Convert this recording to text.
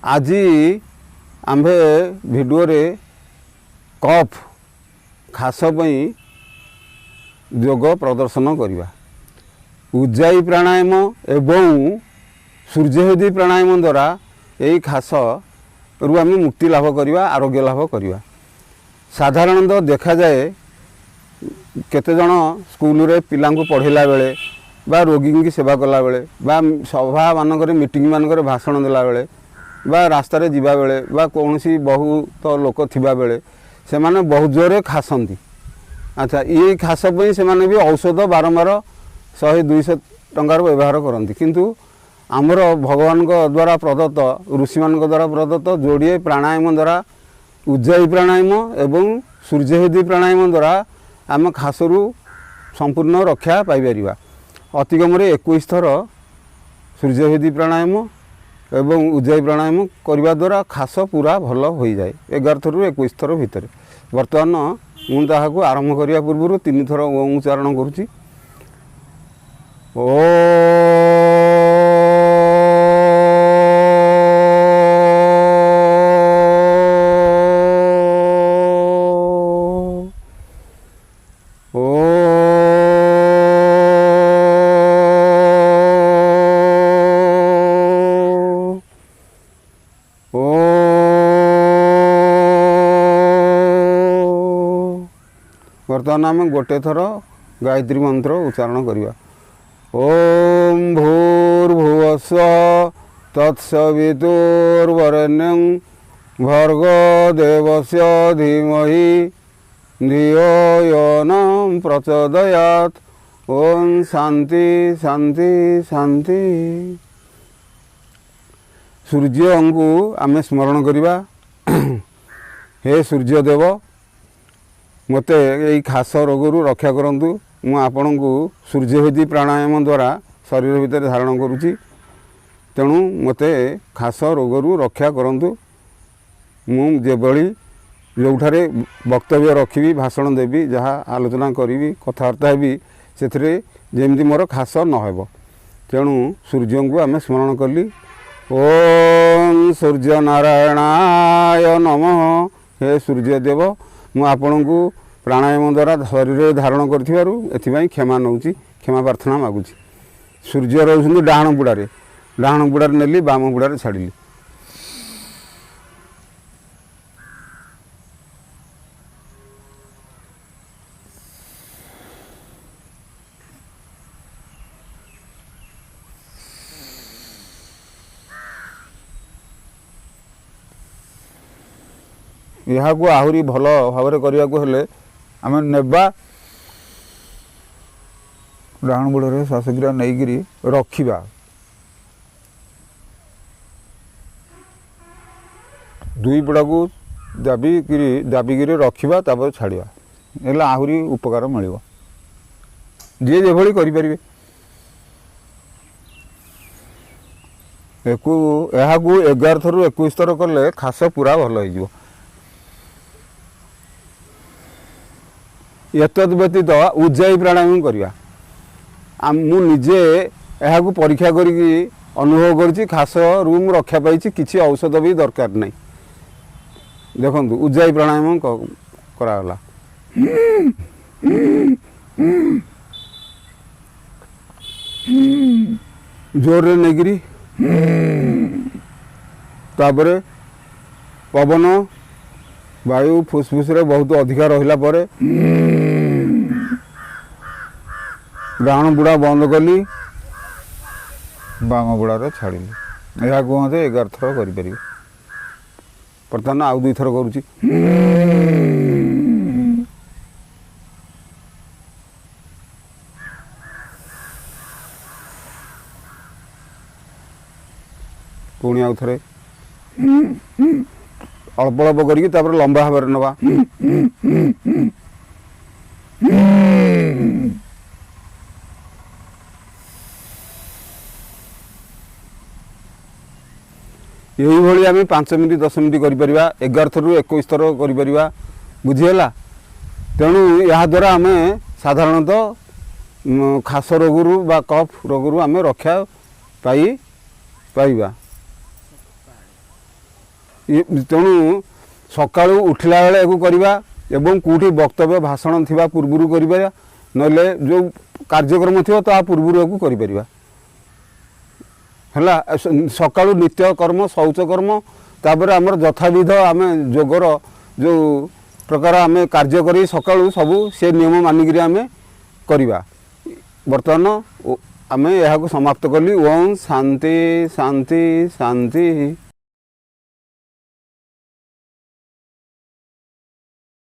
आज आम्भे भिडियो रे कफ खास योग प्रदर्शन करवा उज्जाई प्राणायाम एवं सूर्यवेदी प्राणायाम द्वारा यही खास रु आम मुक्ति लाभ करवा आरोग्य लाभ करवा। साधारणतः देखा जाए केते जन स्कूल रे पिला पढ़ेला बेले बा रोगी की सेवा कला बेले बा सभा मानक मीटिंग मानक भाषण देला बेले बा रास्ता रे जीवा बेले बा कौनसी बहुत लोक थिबा बेले से माने बहुत जोरे खासंती। अच्छा ये खास पई से माने भी औषध बारंबार 100-200 टंकार व्यवहार करती किंतु आमर भगवान द्वारा प्रदत्त ऋषि मान द्वारा प्रदत्त जोड़िए प्राणायाम द्वारा उज्जाई प्राणायाम एवं सूर्यवेदी प्राणायाम द्वारा आम खासरू संपूर्ण रक्षा पाइपर। अतिकम 21 थर सूर्यवेदी प्राणायाम एवं उज्जाई प्राणायाम करने द्वारा खास पूरा भल हो जाए 11 थरु 21 थर भितर। बर्तमान मुझे आरंभ करने पूर्व 3 थर ओम उच्चारण करुच्ची। बर्तमान आम गोटे थर गायत्री मंत्र उच्चारण करवा। ओम भूर्भुवस्व तत्सवितुर्वरेण्यं भर्गो देवस्य धीमहि धियो यो न प्रचोदयात्। ओम शांति शांति शांति। सूर्य को आम स्मरण करवा। हे सूर्यदेव मते यही खास रोगरू रक्षा करंतु। मु आपण को सूर्यवेदी प्राणायाम द्वारा शरीर भितर धारण करुच्ची तेणु मते खास रोगरू रक्षा करंतु। मु जेभली जोठारे वक्तव्य रखी भाषण देवी जहाँ आलोचना करी कथबार्ता हेबी से जेमती मोर खास नहेब तेणु सूर्य को आम स्मरण कली। ओम सूर्य नारायणाय नमः। हे सूर्यदेव मु आपण को प्राणायाम द्वारा शरीर धारण कर क्षमा नौ क्षमा प्रार्थना मागुची। सूर्य रोच डाण बुड़ारे नेली बाम बुड़ारे छाड़िली। यहाँ को आहरी भल भाव करने को हेले आम नेबा डाण बुड़े श्वासक्रिया नहीं रखा दुई पड़ा को दाबिकी रखा तापर छाड़ा आहरी उपकार मिल जी जो करें। यहाँ को 11 थरु 21 थर कले खास पूरा भल हो। एतद व्यतीत उज्जाई प्राणायाम करवा मुझे यहाँ परीक्षा करी अनुभव करुँची खास रूम रक्षा पाई किसी औषध भी दरकार नहीं। देखु उज्जाई प्राणायाम कराला जोर रे नहीं तापर पवन वायु फुसफुस रे बहुत अधिका रहिला परे डाण बुड़ा बंद कली बाम बुड़ा छाड़ी यह कहते 11 थर कर। बर्तमान आउ 2 थर करुच्ची। पुणी आउ थे अल्प अल्प कर लंबा भाव नवा। यही आम 5 मिनिट 10 मिनिट कर 11 थरु 21 थर कर बुझीगला। तेणु या द्वारा आम साधारणतः खास रोगरू बा कफ रोगरू आम रक्षा पाइबा। ତେଣୁ ସକାଳୁ ଉଠିଲା ବେଳେ ୟାକୁ କରିବା ଏବଂ କେଉଁଠି ବକ୍ତବ୍ୟ ଭାଷଣ ଥିବା ପୂର୍ବରୁ କରିବା, ନହେଲେ ଯେଉଁ କାର୍ଯ୍ୟକ୍ରମ ଥିବ ତା ପୂର୍ବରୁ ୟାକୁ କରିପାରିବା ହେଲା। ସକାଳୁ ନିତ୍ୟକର୍ମ ଶୌଚକର୍ମ, ତାପରେ ଆମର ଯଥାବିଧ ଆମେ ଯୋଗର ଯେଉଁ ପ୍ରକାର ଆମେ କାର୍ଯ୍ୟ କରି ସକାଳୁ ସବୁ ସେ ନିୟମ ମାନିକିରି ଆମେ କରିବା। ବର୍ତ୍ତମାନ ଆମେ ଏହାକୁ ସମାପ୍ତ କଲି। ଓମ୍ ଶାନ୍ତି ଶାନ୍ତି ଶାନ୍ତି।